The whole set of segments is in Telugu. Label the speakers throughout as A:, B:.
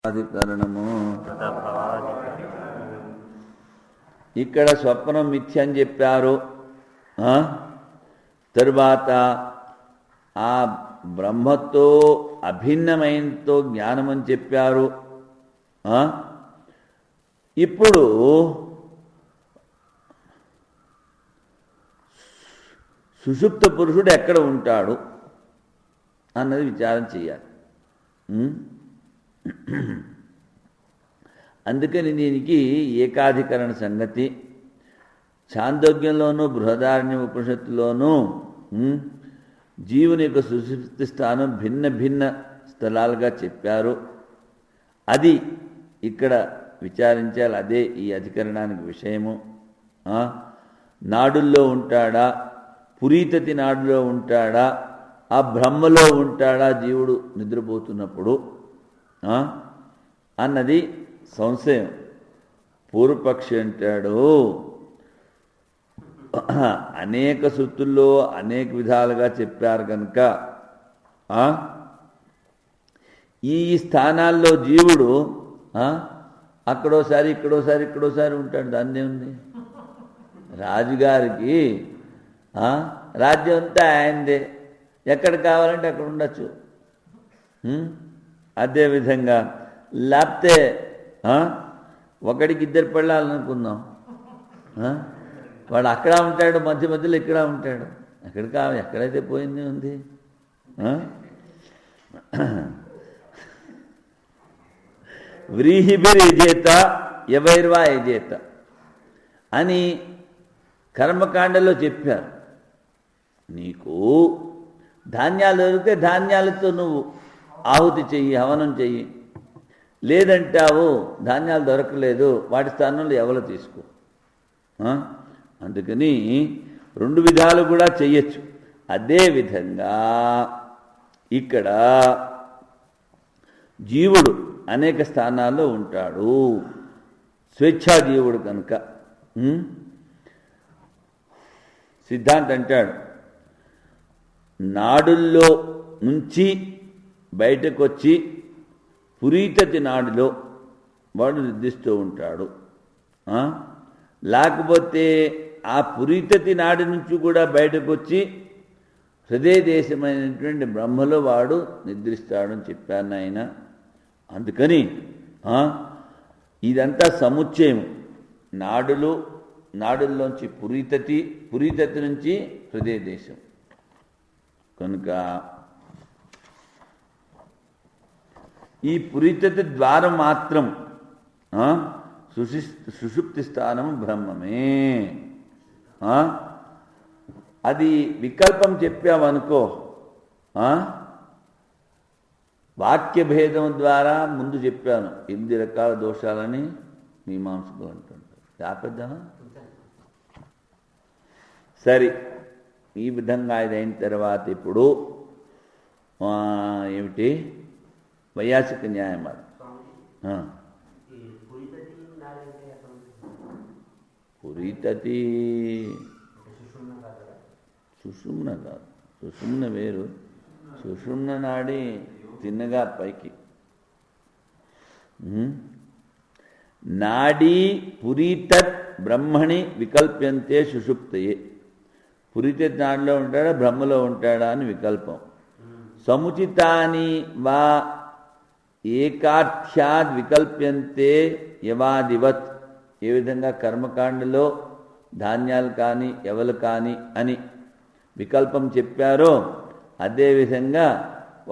A: అధికరణము ఇక్కడ స్వప్నం మిథ్య అని చెప్పారు. తరువాత ఆ బ్రహ్మతో అభిన్నమైనతో జ్ఞానం అని చెప్పారు. ఇప్పుడు సుషుప్త పురుషుడు ఎక్కడ ఉంటాడు అన్నది విచారం చేయాలి. అందుకని దీనికి ఏకాధికరణ సంగతి ఛాందోగ్యంలోనూ బృహదారణ్య ఉపనిషత్తులోనూ జీవుని యొక్క సుషుప్తి స్థానం భిన్న భిన్న స్థలాలుగా చెప్పారు. అది ఇక్కడ విచారించాలి. అదే ఈ అధికరణానికి విషయము. నాడుల్లో ఉంటాడా, పురీతతి నాడులో ఉంటాడా, ఆ బ్రహ్మలో ఉంటాడా జీవుడు నిద్రపోతున్నప్పుడు అన్నది సంశయం. పూర్వపక్షి అంటాడు, అనేక శృతుల్లో అనేక విధాలుగా చెప్పారు కనుక ఈ స్థానాల్లో జీవుడు అక్కడోసారి ఇక్కడోసారి ఇక్కడోసారి ఉంటాడు. దాన్నే ఉంది. రాజుగారికి రాజ్యం అంతా ఆయనదే, ఎక్కడ కావాలంటే అక్కడ ఉండొచ్చు. అదేవిధంగా లేకపోతే ఒకడికి ఇద్దరు పెళ్ళాలనుకుందాం, వాడు అక్కడ ఉంటాడు, మధ్య మధ్యలో ఇక్కడ ఉంటాడు. ఎక్కడ కావాలి, ఎక్కడైతే పోయింది ఉంది. వ్రీహిభిర్యజేత ఎవైర్వా యజేత అని కర్మకాండలో చెప్పారు. నీకు ధాన్యాలు దొరికితే ధాన్యాలతో నువ్వు ఆహుతి చెయ్యి, హవనం చెయ్యి. లేదంటావు ధాన్యాలు దొరకలేదు, వాటి స్థానంలో ఎవరు తీసుకో. అందుకని రెండు విధాలు కూడా చెయ్యొచ్చు. అదేవిధంగా ఇక్కడ జీవుడు అనేక స్థానాల్లో ఉంటాడు, స్వేచ్ఛాజీవుడు కనుక. సిద్ధాంతం అంటాడు, నాడుల్లో నుంచి బయటకు వచ్చి పురీతతి నాడులో వాడు నిర్దిస్తూ ఉంటాడు. లేకపోతే ఆ పురీతతి నాడి నుంచి కూడా బయటకు వచ్చి హృదయ దేశమైనటువంటి బ్రహ్మలో వాడు నిద్రిస్తాడని చెప్పాను ఆయన. అందుకని ఇదంతా సముచ్చయం. నాడుల్లోంచి పురీతతి నుంచి హృదయ దేశం కనుక ఈ పురీతతి ద్వారం మాత్రం సుషుప్తి స్థానం బ్రహ్మమే. అది వికల్పం చెప్పామనుకో, వాక్యభేదం ద్వారా ముందు చెప్పాను 8 రకాల దోషాలని మీమాంసకులు అంటుంటారు. ఆపేద్దామా? సరే, ఈ విధంగా ఇది అయిన తర్వాత ఇప్పుడు ఏమిటి వైయాసిక న్యాయం. పురీతతి సుషుమ్న కాదు, సుషుమ్న వేరు. సుషుమ్న నాడి తిన్నగా పైకి. నాడీ పురీతత్ బ్రహ్మణి వికల్ప్యంతే సుషుప్తయే. పురీతత్ నాడిలో ఉంటాడా, బ్రహ్మలో ఉంటాడా అని వికల్పం. సముచితాని వా ఏకార్థ్యాద్ వికల్ప్యంతే యవాదివత్. ఏ విధంగా కర్మకాండలో ధాన్యాలు కానీ ఎవలు కానీ అని వికల్పం చెప్పారో, అదేవిధంగా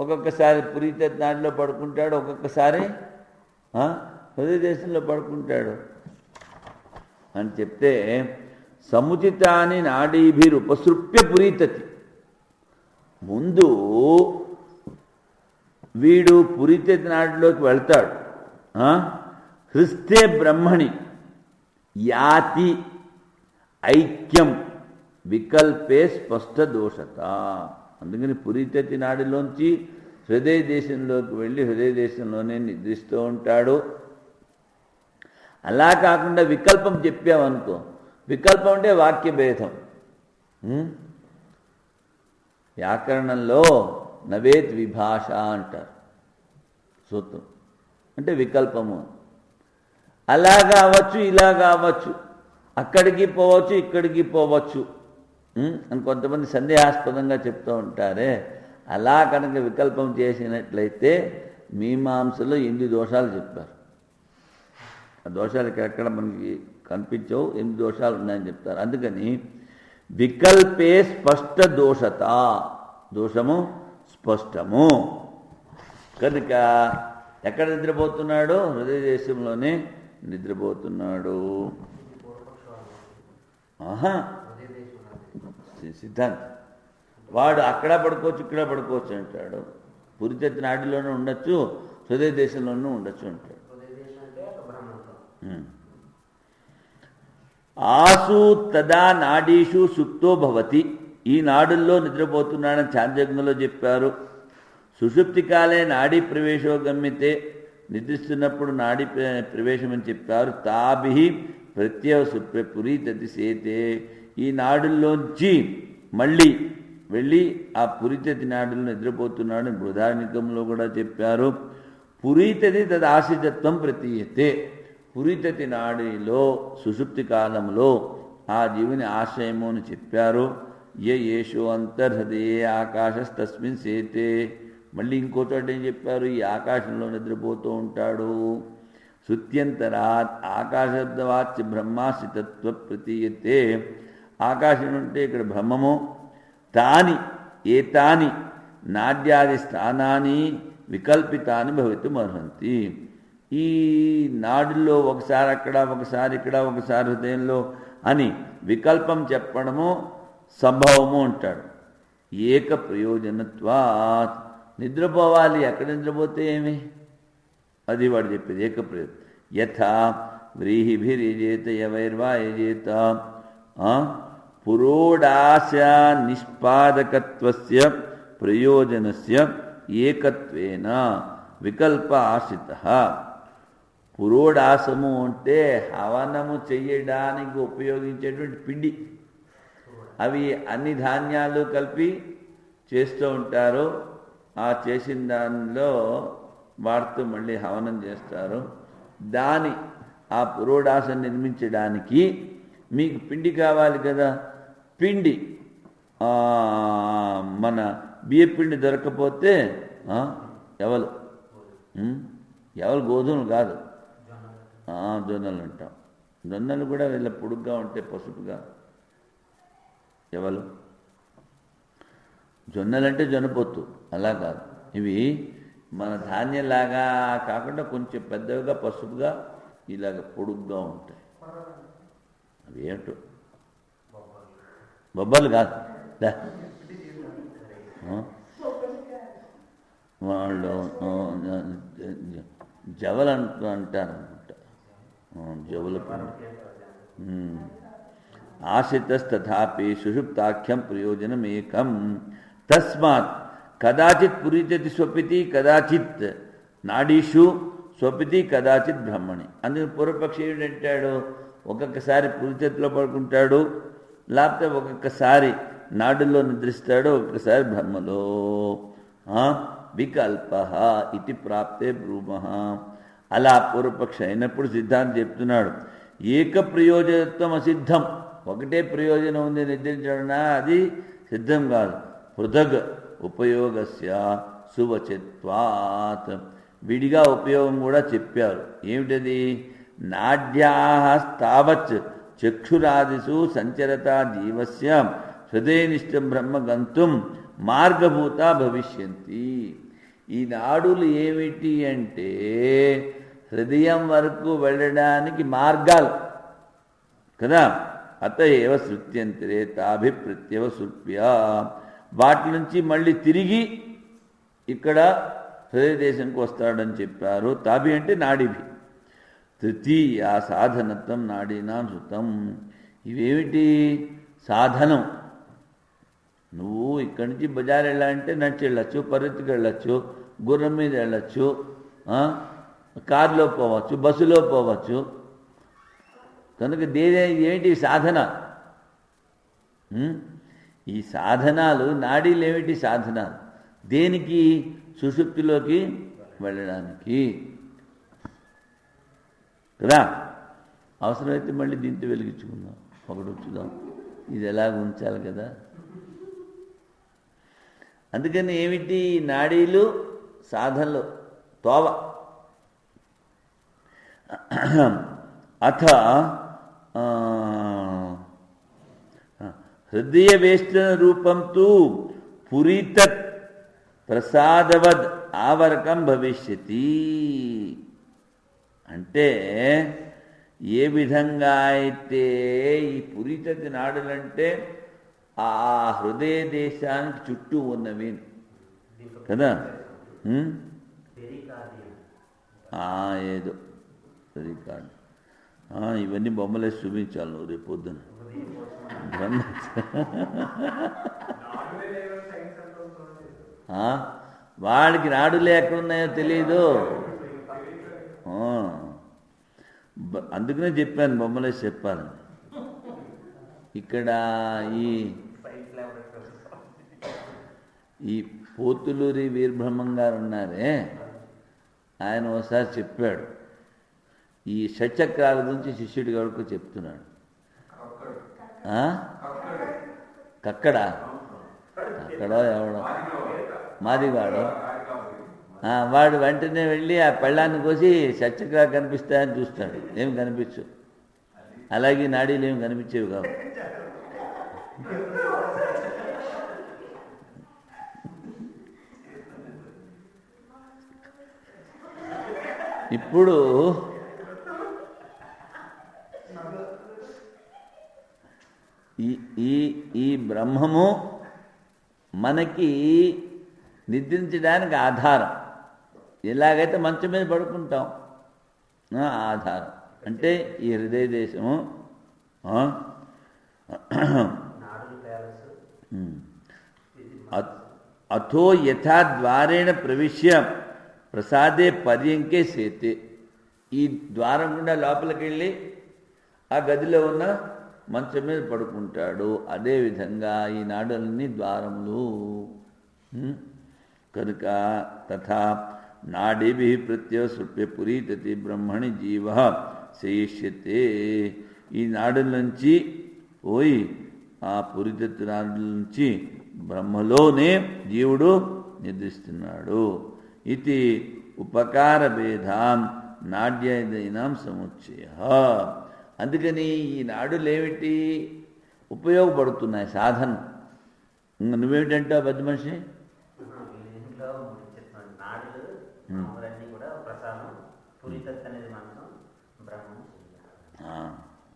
A: ఒక్కొక్కసారి పురీతత్ నాడిలో పడుకుంటాడు, ఒక్కొక్కసారి హృదయ దేశంలో పడుకుంటాడు అని చెప్తే, సముచితాని నాడీభిరుపసృప్య పురీతతి. ముందు వీడు పురీతతి నాడిలోకి వెళ్తాడు. హృస్తే బ్రహ్మణి యాతి ఐక్యం వికల్పే స్పష్ట దోషత. అందుకని పురీతతి నాడిలోంచి హృదయ దేశంలోకి వెళ్ళి హృదయ దేశంలోనే నిద్రిస్తూ ఉంటాడు. అలా కాకుండా వికల్పం చెప్పామనుకో, వికల్పం అంటే వాక్యభేదం. వ్యాకరణంలో నవేత్ విభాష అంటారు సూత్రం. అంటే వికల్పము. అలాగా అవ్వచ్చు, ఇలాగా అవ్వచ్చు, అక్కడికి పోవచ్చు, ఇక్కడికి పోవచ్చు అని కొంతమంది సందేహాస్పదంగా చెప్తూ ఉంటారే. అలా కనుక వికల్పం చేసినట్లయితే మీమాంసలో 8 దోషాలు చెప్పారు. ఆ దోషాలు ఎక్కడ మనకి కనిపించవు, 8 దోషాలు ఉన్నాయని చెప్తారు. అందుకని వికల్పే స్పష్ట దోషత, దోషము స్పష్టము కనుక ఎక్కడ నిద్రపోతున్నాడు? హృదయ దేశంలోనే నిద్రపోతున్నాడు. సిద్ధాంతం వాడు అక్కడ పడుకోవచ్చు, ఇక్కడ పడుకోవచ్చు అంటాడు. పురితెత్తి నాడిలోనూ ఉండొచ్చు, హృదయ దేశంలోనూ ఉండొచ్చు అంటాడు. ఆసు తదా నాడీషు సుప్తో భవతి, ఈ నాడుల్లో నిద్రపోతున్నాడని చాంద్రజ్ఞలో చెప్పారు. సుషుప్తి కాలే నాడీ ప్రవేశో గమ్యతే, నిద్రిస్తున్నప్పుడు నాడీ ప్రవేశం అని చెప్పారు. తాభి ప్రత్యవ పురీతతి సేతే, ఈ నాడుల్లోంచి మళ్ళీ వెళ్ళి ఆ పురీతతి నాడుల్లో నిద్రపోతున్నాడు బృహదారణ్యకంలో కూడా చెప్పారు. పురీతతి తదాశితత్వం ప్రతీయతే, పురీతతి నాడిలో సుషుప్తి కాలంలో ఆ జీవుని ఆశ్రయము అని చెప్పారు. యేషో అంతర్హృదయే ఆకాశస్తస్మిన్ సేతే, మళ్ళీ ఇంకో చోట ఏం చెప్పారు? ఈ ఆకాశంలో నిద్రపోతూ ఉంటాడు. శృత్యంతరాత్ ఆకాశబ్దవాచ్య బ్రహ్మాశ్రితత్వ ప్రతీయతే, ఆకాశం అంటే ఇక్కడ బ్రహ్మము. తాని ఏతాని నాడ్యాది స్థానాన్ని వికల్పితాన్ని భవితుమర్హంతి, ఈ నాడుల్లో ఒకసారి అక్కడ, ఒకసారి ఇక్కడ, ఒకసారి హృదయంలో అని వికల్పం చెప్పడము సంభవము అంటాడు. ఏక ప్రయోజనత్వాత్, నిద్రపోవాలి, ఎక్కడ నిద్రపోతే ఏమి, అది వాడు చెప్పేది ఏక ప్రయోజనం. యథా వ్రీహిభిర్యజేత యవైర్వా యజేత పురోడాశ నిష్పాదకత్వస్య ప్రయోజనస్య ఏకత్వేన వికల్ప ఆశ్రితః. పురోడాసము అంటే హవనము చెయ్యడానికి ఉపయోగించేటువంటి పిండి. అవి అన్ని ధాన్యాలు కలిపి చేస్తూ ఉంటారు. ఆ చేసిన దానిలో వాడుతూ మళ్ళీ హవనం చేస్తారు. దాని ఆ పురోడాసను నిర్మించడానికి మీకు పిండి కావాలి కదా. పిండి మన బియ్యపిండి దొరకపోతే ఎవలు గోధుమలు కాదు, జొన్నలు అంటాం. జొన్నలు కూడా వీళ్ళ పొడుగ్గా ఉంటే పసుపుగా ఎవలు. జొన్నలంటే జొన్నపొత్తు అలా కాదు, ఇవి మన ధాన్యంలాగా కాకుండా కొంచెం పెద్దవిగా పసుపుగా ఇలాగ పొడుగ్గా ఉంటాయి. అవి ఏమిటో బొబ్బలు కాదు, వాళ్ళు జవలు అంటారు అనుకుంటా, జవుల పిండి. ఆశ్రితస్తథాపి సుషుప్తాఖ్యం ప్రయోజనం ఏకం. తస్మాత్ కదాచిత్ పురీతతి స్వపితి కదాచిత్ నాడీషు స్వపితి కదాచిత్ బ్రహ్మణి. అందుకని పూర్వపక్షి ఏమిటంటాడు? ఒక్కొక్కసారి పురితతిలో పడుకుంటాడు, లేకపోతే ఒక్కొక్కసారి నాడుల్లో నిద్రిస్తాడు, ఒక్కొక్కసారి బ్రహ్మలో. వికల్ప ఇది ప్రాప్తే బ్రూమః. అలా పూర్వపక్షి అయినప్పుడు సిద్ధాంతం చెప్తున్నాడు, ఏక ప్రయోజనత్వం అసిద్ధం. ఒకటే ప్రయోజనం ఉంది నిద్రించడం, అది సిద్ధం కాదు. పృథగ్ ఉపయోగస్య సువచిత్వాత్, విడిగా ఉపయోగం కూడా చెప్పారు. ఏమిటది? నాడ్యాస్తావత్ చక్షురాదిషు సంచరత జీవస్య హృదయనిష్టం బ్రహ్మ గంతుం మార్గభూత భవిష్యంతి. ఈ నాడులు ఏమిటి అంటే హృదయం వరకు వెళ్ళడానికి మార్గాలు కదా. అత ఏవ శృత్యంతరే తాభిప్రత్యవ సుప్య, వాటి నుంచి మళ్ళీ తిరిగి ఇక్కడ హృదయ దేశంకి వస్తాడని చెప్పారు. తాభి అంటే నాడిభి. తృతీయ సాధనత్వం నాడీనాం శృతం. ఇవేమిటి సాధనం? నువ్వు ఇక్కడి నుంచి బజార్ వెళ్ళాలంటే నడిచి వెళ్ళచ్చు, పరిగెత్తుకు వెళ్ళచ్చు, గుర్రం మీద వెళ్ళచ్చు, కారులో పోవచ్చు, బస్సులో పోవచ్చు. కనుక ఏంటి సాధన? ఈ సాధనాలు నాడీలు ఏమిటి సాధనాలు? దేనికి? సుషుప్తిలోకి వెళ్ళడానికి. కదా. అవసరమైతే మళ్ళీ దీంతో వెలిగించుకుందాం, ఒకటి ఉంచుదాం, ఇది ఎలాగ ఉంచాలి కదా. అందుకని ఏమిటి నాడీలు సాధనలు తోవ. అథ హృదయ వేష్టన రూపం తు పురీతత్ ప్రసాదవద్ ఆవరకం భవిష్యతి. అంటే ఏ విధంగా అయితే ఈ పురీతత్ నాడులంటే ఆ హృదయ దేశానికి చుట్టూ ఉన్నవి కదా. ఏదో రికార్డు ఇవన్నీ బొమ్మలేసి చూపించాలి నువ్వు రేపు పొద్దున. వాడికి నాడులే ఎక్కడున్నాయో తెలీదు. అందుకనే చెప్పాను బొమ్మలేసి చెప్పాలని. ఇక్కడ ఈ పోతులూరి వీరబ్రహ్మం గారు ఉన్నారే, ఆయన ఒకసారి చెప్పాడు ఈ షట్చక్రాల గురించి. శిష్యుడి గారికి చెప్తున్నాడు. కక్కడా అక్కడో ఎవడో మాదివాడు వాడు వెంటనే వెళ్ళి ఆ పెళ్ళాన్ని కోసి షట్చక్రాలు కనిపిస్తాయని చూస్తాడు. ఏమి కనిపించు. అలాగే నాడీలు ఏమి కనిపించేవి కావు. ఇప్పుడు ఈ బ్రహ్మము మనకి నిద్రించడానికి ఆధారం. ఎలాగైతే మంచం మీద పడుకుంటాం, ఆధారం అంటే ఈ హృదయ దేశము. అథో యథా ద్వారేణ ప్రవిశ్య ప్రసాదే పర్యంకే సేతే. ఈ ద్వారం గుండా లోపలికి వెళ్ళి ఆ గదిలో ఉన్న మంచం మీద పడుకుంటాడు. అదేవిధంగా ఈ నాడులన్నీ ద్వారములు కనుక. తథా నాడీభి ప్రత్యవసృప్య పురీతతి బ్రహ్మణి జీవ శయిష్యతే. ఈ నాడుల నుంచి పోయి ఆ పురితత్వ నాడుల నుంచి బ్రహ్మలోనే జీవుడు నిద్రిస్తున్నాడు. ఇది ఉపకార భేదాం నాడ్యదైనాం సముచ్చయ. అందుకని ఈ నాడులేమిటి ఉపయోగపడుతున్నాయి సాధన. నువ్వేమిటంటావు పెద్ద మనిషి?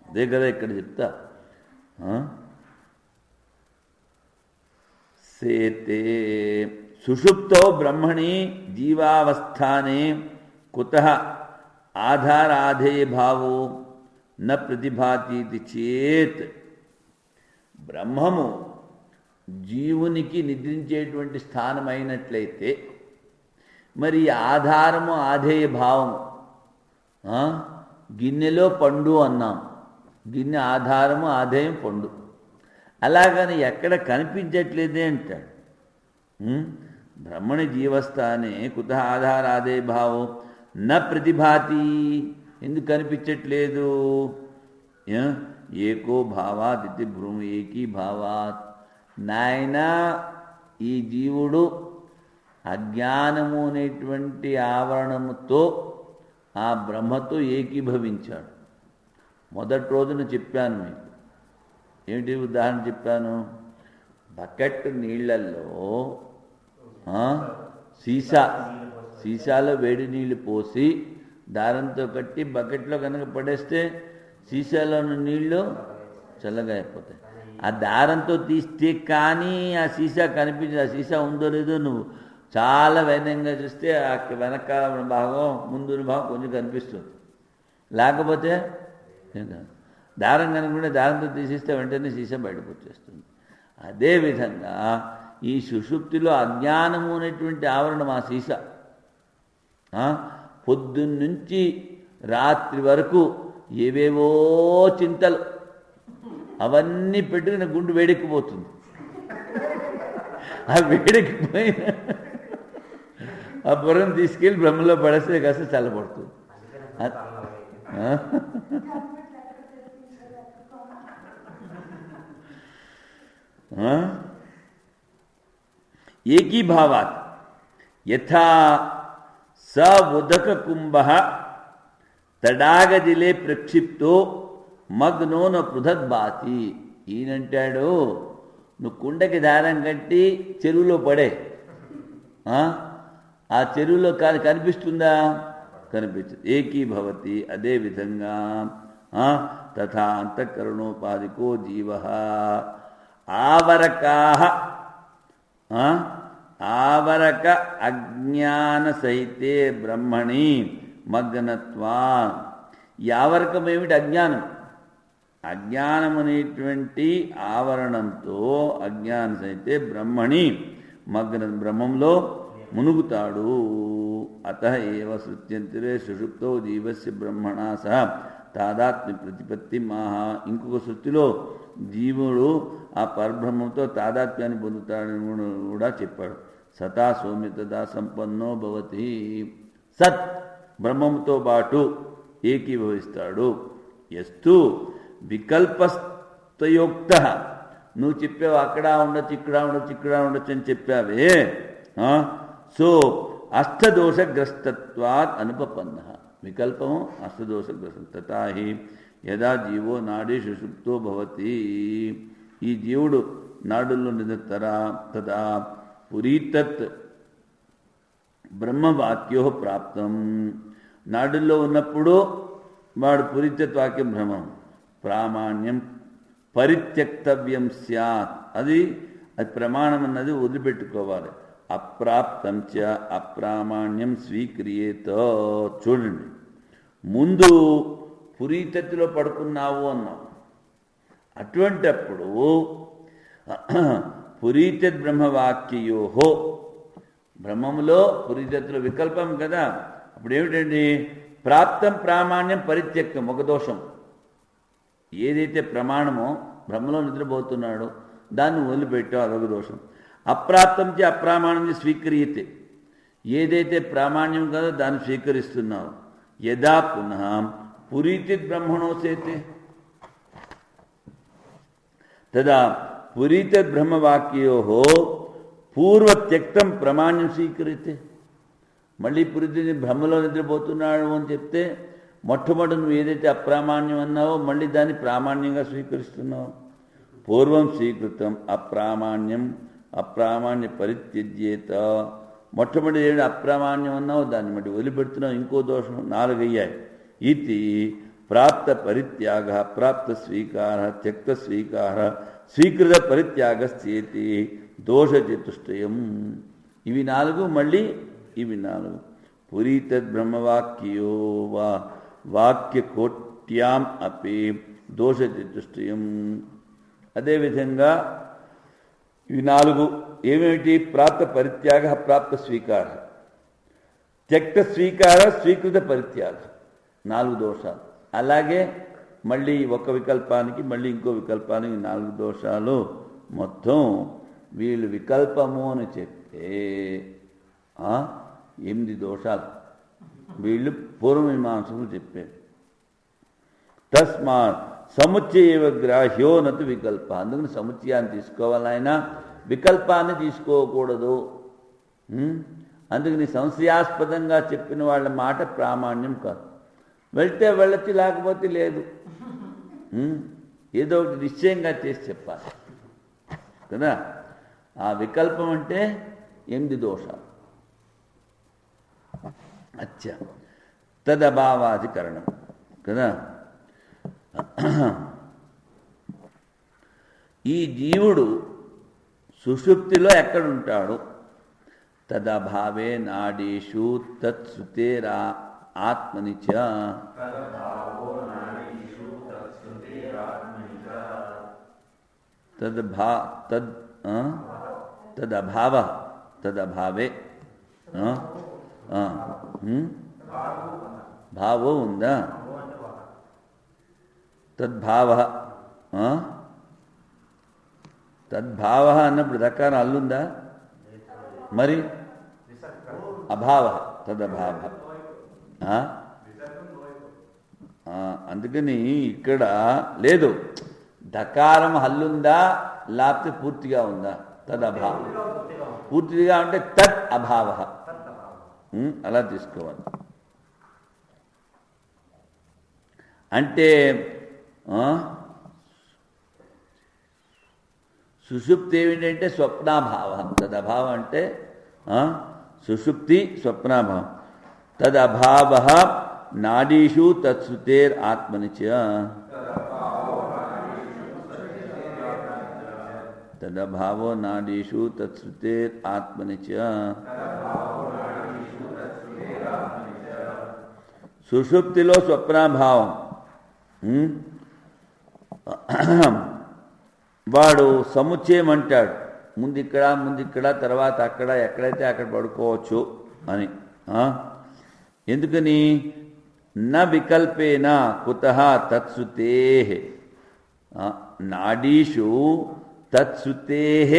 A: అదే కదా ఇక్కడ చెప్తా. సేతే సుషుప్తో బ్రహ్మణి జీవావస్థానే కుతః ఆధారాధేయ భావో న ప్రతిభాతీతి చేత్. బ్రహ్మము జీవునికి నిద్రించేటువంటి స్థానం అయినట్లయితే మరి ఆధారము ఆధేయ భావము. గిన్నెలో పండు అన్నాం, గిన్నె ఆధారము ఆధేయం పండు. అలాగని ఎక్కడ కనిపించట్లేదే అంటాడు. బ్రహ్మణి జీవస్థానే కుతః ఆధారాధేయ భావం న ప్రతిభాతి. ఎందుకు కనిపించట్లేదు? ఏకో భావాత్ ఇది భ్రూమి ఏకీ భావాత్. నాయనా ఈ జీవుడు అజ్ఞానము అనేటువంటి ఆవరణముతో ఆ బ్రహ్మతో ఏకీభవించాడు. మొదటి రోజున చెప్పాను మీకు. ఏమిటి ఉదాహరణ చెప్పాను? బకెట్ నీళ్లలో సీసాలో వేడి నీళ్లు పోసి దారంతో కట్టి బకెట్లో కనుక పడేస్తే సీసాలో ఉన్న నీళ్లు చల్లగా అయిపోతాయి. ఆ దారంతో తీస్తే కానీ ఆ సీసా కనిపించదు. ఆ సీసా ఉందో లేదో నువ్వు చాలా వైనంగా చూస్తే ఆ వెనకాల భాగం ముందు భాగం కొంచెం కనిపిస్తుంది. లేకపోతే దారం కనుకుంటే దారంతో తీసిస్తే వెంటనే సీసా బయటకు వచ్చేస్తుంది. అదేవిధంగా ఈ సుషుప్తిలో అజ్ఞానము అనేటువంటి ఆవరణం ఆ సీసా. పొద్దున్నుంచి రాత్రి వరకు ఏవేవో చింతలు అవన్నీ పెట్టుకుని గుండు వేడెక్కిపోతుంది. ఆ వేడెక్కిపోయిన ఆ బుర్రను తీసుకెళ్ళి బ్రహ్మలో పడేస్తే కాస్త చల్లబడుతుంది. ఏకీభావాత్ యథా స ఉదక కుంభ తడాగజిలే ప్రక్షిప్తో మగ్నో న పృథగ్బాతి. ఈయనంటాడు, నువ్వు కుండకి దారం కట్టి చెరువులో పడే, ఆ చెరువులో కనిపిస్తుందా? కనిపించదు. ఏకీభవతి, అదేవిధంగా తథా అంతఃకరణోపాధికో జీవ ఆవరక అజ్ఞాన సహితే బ్రహ్మణి మగ్నత్వా. ఈ ఆవరకం ఏమిటి? అజ్ఞానం. అజ్ఞానం అనేటువంటి ఆవరణంతో అజ్ఞాన సహితే బ్రహ్మణి బ్రహ్మంలో మునుగుతాడు. అత ఏవ సృత్యంతిరే సుషుప్తో జీవస్య బ్రహ్మణా సహ తాదాత్మ్య ప్రతిపత్తి మహా. ఇంకొక సృష్టిలో జీవుడు ఆ పరబ్రహ్మంతో తాదాత్మ్యాన్ని పొందుతాడని కూడా చెప్పాడు. సతా సౌమ్యతదా సంపన్నో భవతి. సత్ బ్రహ్మంతో పాటు ఏకీభవిస్తాడు. ఎస్తు వికల్పస్తయోక్త. నువ్వు చెప్పావు అక్కడ ఉండొచ్చు, ఇక్కడ ఉండొచ్చు, ఇక్కడ ఉండొచ్చు అని చెప్పావే. సో అష్టదోషగ్రస్తత్వాత్ అనుపపన్న. వికల్పము అష్టదోషగ్రస్తం. తథాహి యదా జీవో నాడీ సుషుప్తో భవతి. ఈ జీవుడు నాడుల్లో నిదత్తరా తదా పురీతత్ బ్రహ్మవాక్యో ప్రాప్తం. నాడుల్లో ఉన్నప్పుడు వాడు పురీతత్ వాక్యం భ్రమం. ప్రామాణ్యం పరిత్యక్తవ్యం స్యాత్. అది ప్రమాణం అన్నది వదిలిపెట్టుకోవాలి. అప్రాప్తం చ అప్రామాణ్యం స్వీక్రియేత. చూడండి, ముందు పురీతత్తులో పడుకున్నావు అన్నావు. అటువంటప్పుడు పురీతత్ బ్రహ్మవాక్యయోహో, బ్రహ్మములో పురీతత్తులో వికల్పం కదా. అప్పుడు ఏమిటండి? ప్రాప్తం ప్రామాణ్యం పరిత్యక్తం. ఒక దోషం. ఏదైతే ప్రమాణమో బ్రహ్మలో నిద్రపోతున్నాడో దాన్ని వదిలిపెట్టావు, అదొక దోషం. అప్రాప్తం చే అప్రామాణ్యం స్వీక్రియతే. ఏదైతే ప్రామాణ్యం కదా దాన్ని స్వీకరిస్తున్నావు. యదా పునః పురీతిత్ బ్రహ్మణోసేతే తదా పురీతత్ బ్రహ్మవాక్యో పూర్వత్యక్తం ప్రామాణ్యం స్వీకరితే. మళ్ళీ పురీతి బ్రహ్మలో నిద్రపోతున్నాడు అని చెప్తే మొట్టమొదటి నువ్వు ఏదైతే అప్రామాణ్యం అన్నావో మళ్ళీ దాన్ని ప్రామాణ్యంగా స్వీకరిస్తున్నావు. పూర్వం స్వీకృతం అప్రామాణ్య పరిత్యజ్యేత. మొట్టమొదటి ఏడు అప్రామాణ్యం అన్నావు, దాన్ని మళ్ళీ వదిలిపెడుతున్నావు. ఇంకో దోషం 4 అయ్యాయి. ఇది ప్రాప్త పరిత్యాగ, ప్రాప్త స్వీకార, త్యక్త స్వీకార, స్వీకృత పరిత్యాగస్థేతి దోషచతుష్టయం. ఇవి 4. మళ్ళీ ఇవి 4. పురీతద్ బ్రహ్మవాక్యో వా వాక్యకోట్యాం అపి దోషచతుష్టయం. అదేవిధంగా ఇవి 4 ఏమేమిటి? ప్రాప్త పరిత్యాగ, ప్రాప్త స్వీకార, త్యక్త స్వీకార, స్వీకృత పరిత్యాగ. 4 దోషాలు. అలాగే మళ్ళీ ఒక వికల్పానికి మళ్ళీ ఇంకో వికల్పానికి 4 దోషాలు. మొత్తం వీళ్ళు వికల్పము అని చెప్తే 8 దోషాలు వీళ్ళు పూర్వమీమాంసకులు చెప్పారు. తస్మాత్ సముచ్చయ గ్రాహ్యో నతు వికల్ప. అందుకని సముచ్చయాన్ని తీసుకోవాలి, ఆయన వికల్పాన్ని తీసుకోకూడదు. అందుకని సంశయాస్పదంగా చెప్పిన వాళ్ళ మాట ప్రామాణ్యం కాదు. వెళ్తే వెళ్ళొచ్చు, లేకపోతే లేదు. ఏదో ఒకటి నిశ్చయంగా చేసి చెప్పాలి కదా. ఆ వికల్పం అంటే 8 దోషాలు. అచ్చా, తదభావాధికరణం కదా. ఈ జీవుడు సుషుప్తిలో ఎక్కడుంటాడు? తదభావే నాడీషు తత్సుతేరా ఆత్మని చ. తదభావే భావో ఉందా? తద్భావ అన్నప్పుడు దకారం అల్లుందా? మరి అభావ తదభావ అందుకని ఇక్కడ లేదు, ధకారం హల్లుందా లేకపోతే పూర్తిగా ఉందా? తదభావం. పూర్తిగా అంటే తత్ అభావ, అలా తీసుకోవాలి. అంటే సుషుప్తి ఏమిటంటే స్వప్నాభావం. తదభావం అంటే సుషుప్తి స్వప్నాభావం. తదభావ నాడీషు తత్సుతేర్ ఆత్మనిచ. తదభావో నాడీషు తత్సుతేర్ ఆత్మనిచ. సుషుప్తిలో స్వప్నాభావం. వాడు సముచ్చయం అంటాడు, ముందిక్కడ తర్వాత అక్కడ, ఎక్కడైతే అక్కడ పడుకోవచ్చు అని. ఎందుకని? న వికల్పేన కుతః తత్సుతేః నాడీషు తత్సుతేః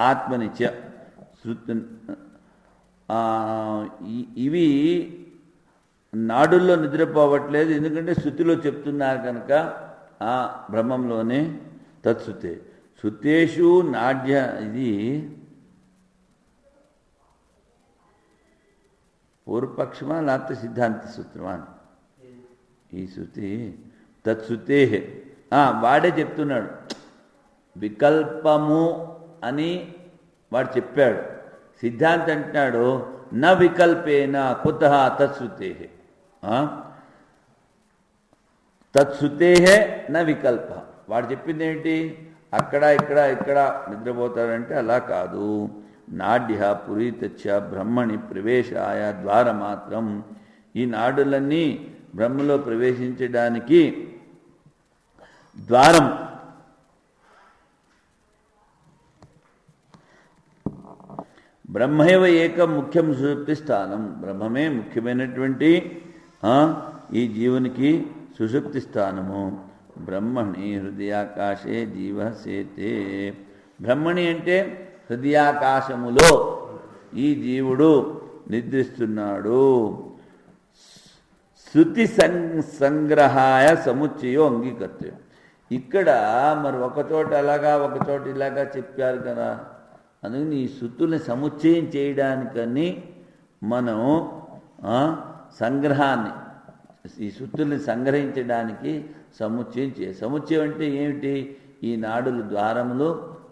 A: ఆత్మనిచ. ఇవి నాడుల్లో నిద్రపోవట్లేదు, ఎందుకంటే శృతిలో చెప్తున్నారు కనుక ఆ బ్రహ్మంలోనే తత్సుతే. శృతేషు నాడ్య, ఇది పూర్వపక్షమా లేకపోతే సిద్ధాంత సూత్రమా? ఈ శృతి తత్సుతే వాడే చెప్తున్నాడు. వికల్పము అని వాడు చెప్పాడు. సిద్ధాంతం అంటున్నాడు న వికల్పేన కుతః తత్సుతే. తత్సుతే న వికల్ప. వాడు చెప్పింది ఏంటి? అక్కడ ఇక్కడ నిద్రపోతాడంటే అలా కాదు. నాడ్య పురీతచ్చ బ్రహ్మణి ప్రవేశాయ ద్వారమాత్రం. ఈ నాడులన్నీ బ్రహ్మలో ప్రవేశించడానికి ద్వారం. బ్రహ్మైవ ఏకం ముఖ్యం సుషుప్తి స్థానం. బ్రహ్మమే ముఖ్యమైనటువంటి ఈ జీవునికి సుషుప్తి స్థానము. బ్రహ్మణి హృదయాకాశే జీవ సేతే. బ్రహ్మణి అంటే హృదయాకాశములో ఈ జీవుడు నిద్రిస్తున్నాడు. శృతి సంగ్రహాయ సముచ్చయో అంగీకర్తవ్యం. ఇక్కడ మరి ఒకచోట అలాగా ఒకచోట ఇలాగా చెప్పారు కదా, అందుకని ఈ శృతుల్ని సముచ్చయం చేయడానికని మనం సంగ్రహాన్ని, ఈ శృతుల్ని సంగ్రహించడానికి సముచ్చయం సముచ్చయం అంటే ఏమిటి? ఈ నాడులు ద్వారములు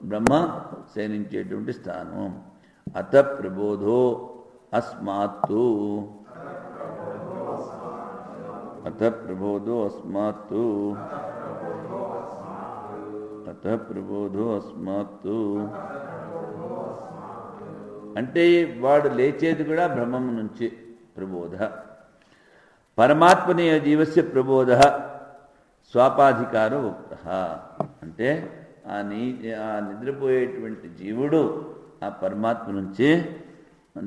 A: బ్రహ్మ శయనించేటువంటి స్థానం. అత ప్రబోధో అస్మాత్తు. అత ప్రబోధో అస్మాత్తు. అత ప్రబోధో అస్మాత్తు అంటే వాడు లేచేది కూడా బ్రహ్మం నుంచి. ప్రబోధ పరమాత్మని జీవస్య ప్రబోధ స్వాపాధికారో ఉక్త. అంటే ఆ నిద్రపోయేటువంటి జీవుడు ఆ పరమాత్మ నుంచి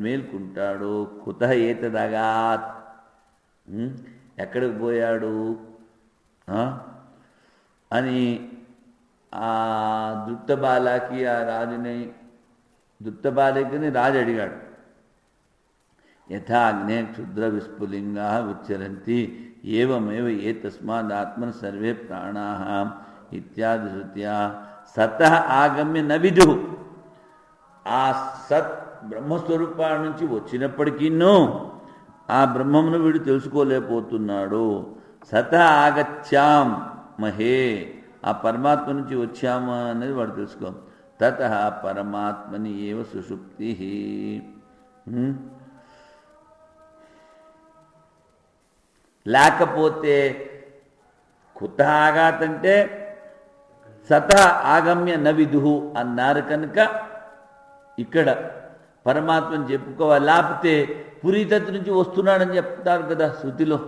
A: మేల్కుంటాడు. కుతః ఏతదగాత్, ఎక్కడికి పోయాడు అని ఆ దుత్తబాలకి, ఆ రాజుని, దుత్తబాలికని రాజు అడిగాడు. యథా అగ్నే క్షుద్ర విస్ఫులింగా ఉచ్చరంతి ఏవమేవ ఏ తస్మాదాత్మన సర్వే ప్రాణాః ఇత్యాది శృత్యా సతః ఆగమ్య న విదుః. ఆ సత్ బ్రహ్మస్వరూపా నుంచి వచ్చినప్పటికీను ఆ బ్రహ్మమును వీడు తెలుసుకోలేకపోతున్నాడు. సతః ఆగత్యాం మహే, ఆ పరమాత్మ నుంచి వచ్చామా అనేది వాడు తెలుసుకో. తతః పరమాత్మని ఏవ సుషుప్తి. లేకపోతే కుతః ఆగాతంటే సతః ఆగమ్య న విదుః అన్నారు కనుక ఇక్కడ పరమాత్మని చెప్పుకోవాలి. లేకపోతే పురీతత్వ నుంచి వస్తున్నాడని చెప్తారు కదా శృతిలో.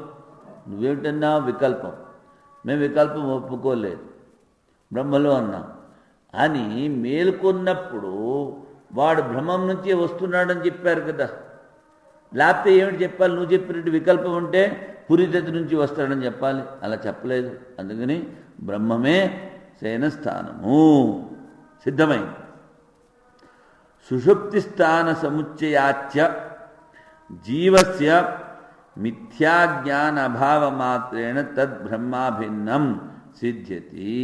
A: నువ్వేమిటన్నా వికల్పం, మేము వికల్పం ఒప్పుకోలేదు, బ్రహ్మలో అన్నాం అని మేలుకున్నప్పుడు వాడు బ్రహ్మం నుంచే వస్తున్నాడని చెప్పారు కదా. లేకపోతే ఏమిటి చెప్పాలి? నువ్వు చెప్పినట్టు వికల్పం ఉంటే పురీతత్వ నుంచి వస్తాడని చెప్పాలి. అలా చెప్పలేదు. అందుకని బ్రహ్మమే శయన స్థానము సిద్ధమైంది. సుషుప్తి స్థాన సముచ్చయాచ్య జీవస్య మిథ్యాజ్ఞాన అభావ మాత్రేణ తద్ బ్రహ్మాభిన్నం సిద్ధ్యతి.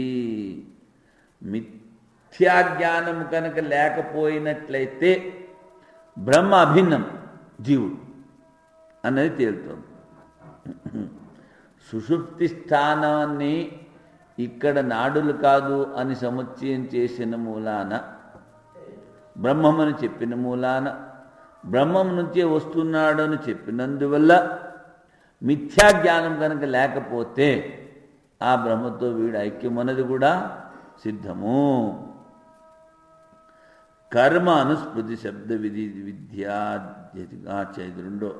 A: మిథ్యాజ్ఞానం కనుక లేకపోయినట్లయితే బ్రహ్మ అభిన్నం, జీవుడు అన్నది తేలుతోంది. సుషుప్తి స్థానాన్ని ఇక్కడ నాడులు కాదు అని సముచ్చయం చేసిన మూలాన, బ్రహ్మమని చెప్పిన మూలాన, బ్రహ్మం నుంచే వస్తున్నాడు అని చెప్పినందువల్ల మిథ్యాజ్ఞానం కనుక లేకపోతే ఆ బ్రహ్మతో వీడు ఐక్యమన్నది కూడా సిద్ధము. కర్మ అనుస్మృతి శబ్ద విధి విద్యాద్యతిగా 5 2